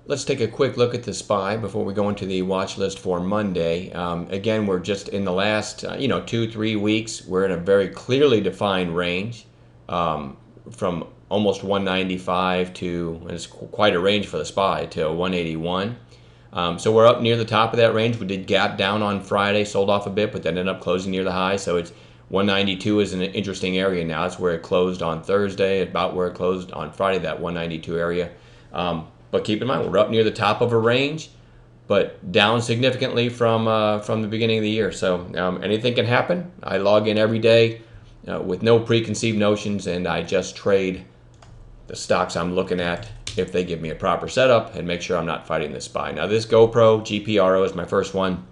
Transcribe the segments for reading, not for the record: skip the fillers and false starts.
let's take a quick look at the SPY before we go into the watch list for Monday. Again, we're just in the last 2-3 weeks. We're in a very clearly defined range from almost 195 to, and it's quite a range for the SPY, to 181. So we're up near the top of that range. We did gap down on Friday, sold off a bit, but then ended up closing near the high. So it's 192 is an interesting area now. It's where it closed on Thursday, about where it closed on Friday, that 192 area. But keep in mind, we're up near the top of a range, but down significantly from the beginning of the year. So anything can happen. I log in every day with no preconceived notions, and I just trade the stocks I'm looking at if they give me a proper setup and make sure I'm not fighting the SPY. Now this GoPro GPRO is my first one.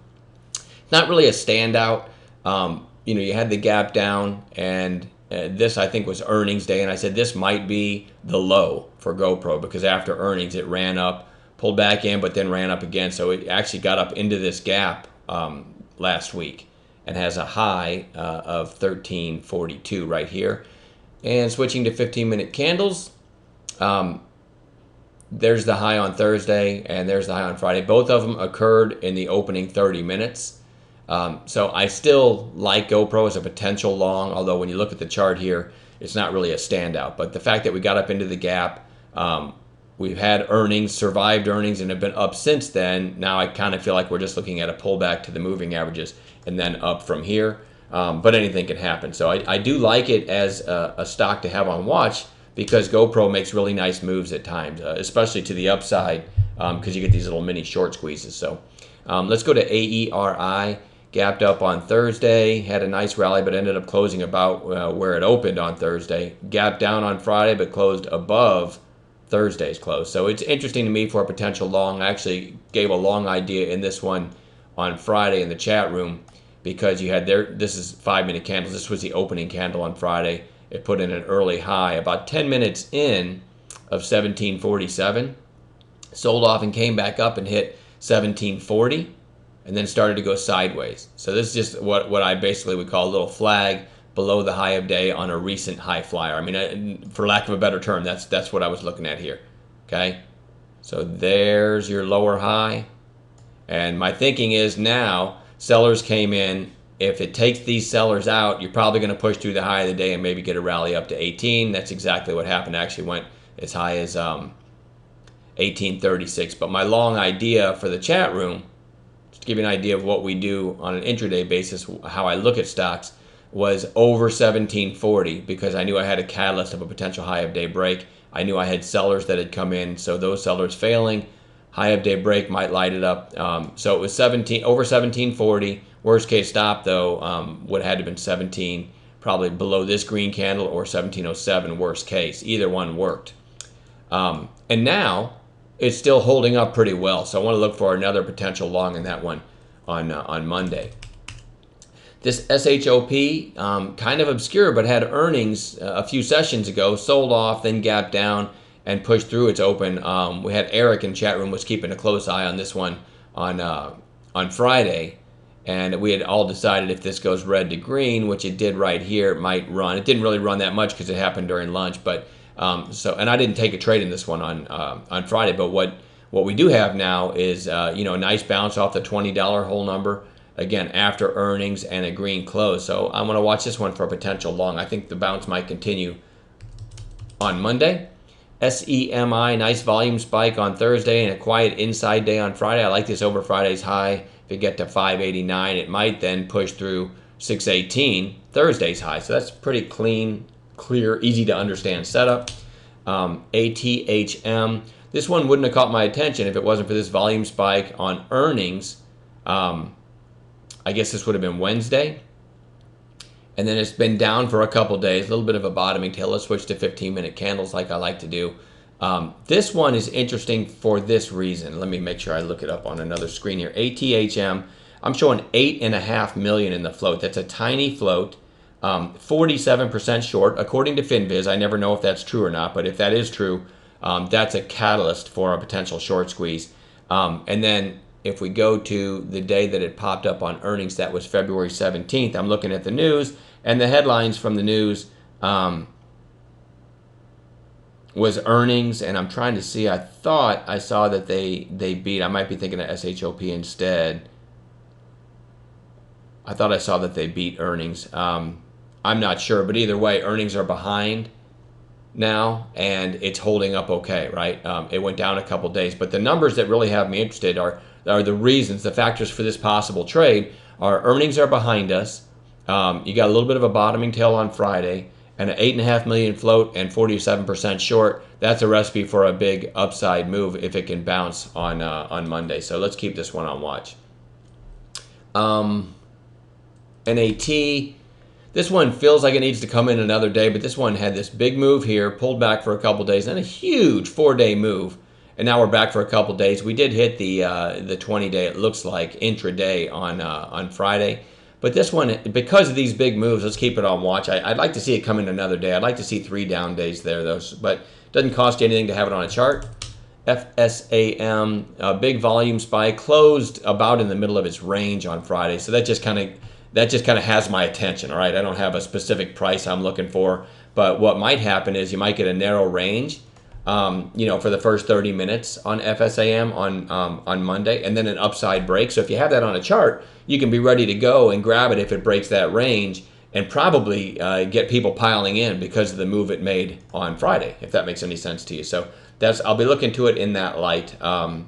Not really a standout. You had the gap down, and this I think was earnings day, and I said this might be the low for GoPro because after earnings it ran up, pulled back in, but then ran up again. So it actually got up into this gap last week and has a high of 1342 right here. And switching to 15-minute candles, there's the high on Thursday and there's the high on Friday. Both of them occurred in the opening 30 minutes. So I still like GoPro as a potential long, although when you look at the chart here, it's not really a standout. But the fact that we got up into the gap, we've had earnings, survived earnings, and have been up since then. Now I kind of feel like we're just looking at a pullback to the moving averages and then up from here. But anything can happen. So I do like it as a stock to have on watch because GoPro makes really nice moves at times, especially to the upside because you get these little mini short squeezes. So let's go to AERI. Gapped up on Thursday, had a nice rally, but ended up closing about where it opened on Thursday. Gapped down on Friday, but closed above Thursday's close. So it's interesting to me for a potential long. I actually gave a long idea in this one on Friday in the chat room because you had this is 5-minute candles. This was the opening candle on Friday. It put in an early high about 10 minutes in of 1747. Sold off and came back up and hit 1740. And then started to go sideways. So this is just what I basically would call a little flag below the high of day on a recent high flyer. I mean, for lack of a better term, that's what I was looking at here. Okay, so there's your lower high. And my thinking is now sellers came in. If it takes these sellers out, you're probably going to push through the high of the day and maybe get a rally up to 18. That's exactly what happened. I actually went as high as 1836. But my long idea for the chat room, to give you an idea of what we do on an intraday basis, how I look at stocks, was over 1740 because I knew I had a catalyst of a potential high of day break. I knew I had sellers that had come in, so those sellers failing, high of day break might light it up. So it was over 1740. Worst case stop though would have had to have been 17, probably below this green candle, or 1707 worst case. Either one worked. And now it's still holding up pretty well. So I want to look for another potential long in that one on Monday. This SHOP, kind of obscure, but had earnings a few sessions ago, sold off, then gapped down and pushed through its open. We had Eric in chat room was keeping a close eye on this one on Friday. And we had all decided if this goes red to green, which it did right here, it might run. It didn't really run that much because it happened during lunch, but and I didn't take a trade in this one on Friday, but what we do have now is a nice bounce off the $20 whole number again after earnings and a green close. So I'm going to watch this one for a potential long. I think the bounce might continue on Monday. SEMI, nice volume spike on Thursday and a quiet inside day on Friday. I like this over Friday's high. If it get to 589, it might then push through 618, Thursday's high. So that's pretty clear, easy to understand setup. ATHM. This one wouldn't have caught my attention if it wasn't for this volume spike on earnings. I guess this would have been Wednesday. And then it's been down for a couple days, a little bit of a bottoming tail. Let's switch to 15-minute candles like I like to do. This one is interesting for this reason. Let me make sure I look it up on another screen here. ATHM, I'm showing 8.5 million in the float. That's a tiny float. 47% short, according to FinViz. I never know if that's true or not, but if that is true, that's a catalyst for a potential short squeeze. And then if we go to the day that it popped up on earnings, that was February 17th. I'm looking at the news, and the headlines from the news was earnings, and I'm trying to see. I thought I saw that they beat. I might be thinking of SHOP instead. I thought I saw that they beat earnings. I'm not sure, but either way, earnings are behind now, and it's holding up okay, right? It went down a couple days, but the numbers that really have me interested are the reasons, the factors for this possible trade are earnings are behind us. You got a little bit of a bottoming tail on Friday, and an 8.5 million float and 47% short. That's a recipe for a big upside move if it can bounce on Monday. So let's keep this one on watch. NAT. This one feels like it needs to come in another day, but this one had this big move here, pulled back for a couple days, and a huge 4-day move. And now we're back for a couple days. We did hit the 20-day, it looks like, intraday on Friday. But this one, because of these big moves, let's keep it on watch. I'd like to see it come in another day. I'd like to see 3 down days there, though. But it doesn't cost you anything to have it on a chart. FSAM, a big volume spike, closed about in the middle of its range on Friday. So that just kind of has my attention, all right? I don't have a specific price I'm looking for, but what might happen is you might get a narrow range, for the first 30 minutes on FSAM on Monday, and then an upside break. So if you have that on a chart, you can be ready to go and grab it if it breaks that range, and probably get people piling in because of the move it made on Friday, if that makes any sense to you. So I'll be looking to it in that light. And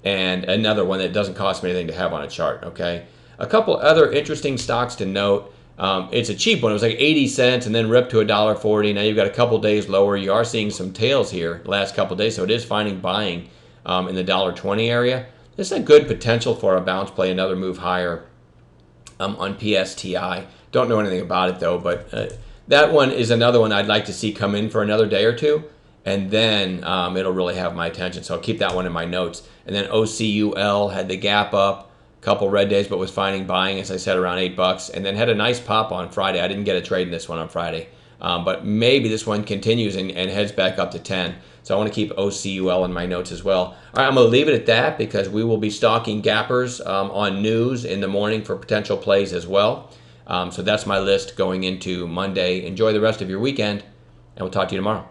another one that doesn't cost me anything to have on a chart, okay? A couple other interesting stocks to note. It's a cheap one. It was like 80 cents and then ripped to $1.40. Now you've got a couple days lower. You are seeing some tails here the last couple days, so it is finding buying in the $1.20 area. This is a good potential for a bounce play, another move higher on PSTI. Don't know anything about it, though, but that one is another one I'd like to see come in for another day or two, and then it'll really have my attention. So I'll keep that one in my notes. And then OCUL had the gap up. Couple red days, but was finding buying, as I said, around $8, and then had a nice pop on Friday. I didn't get a trade in this one on Friday, but maybe this one continues and heads back up to 10. So I want to keep OCUL in my notes as well. All right, I'm going to leave it at that because we will be stalking gappers on news in the morning for potential plays as well. So that's my list going into Monday. Enjoy the rest of your weekend, and we'll talk to you tomorrow.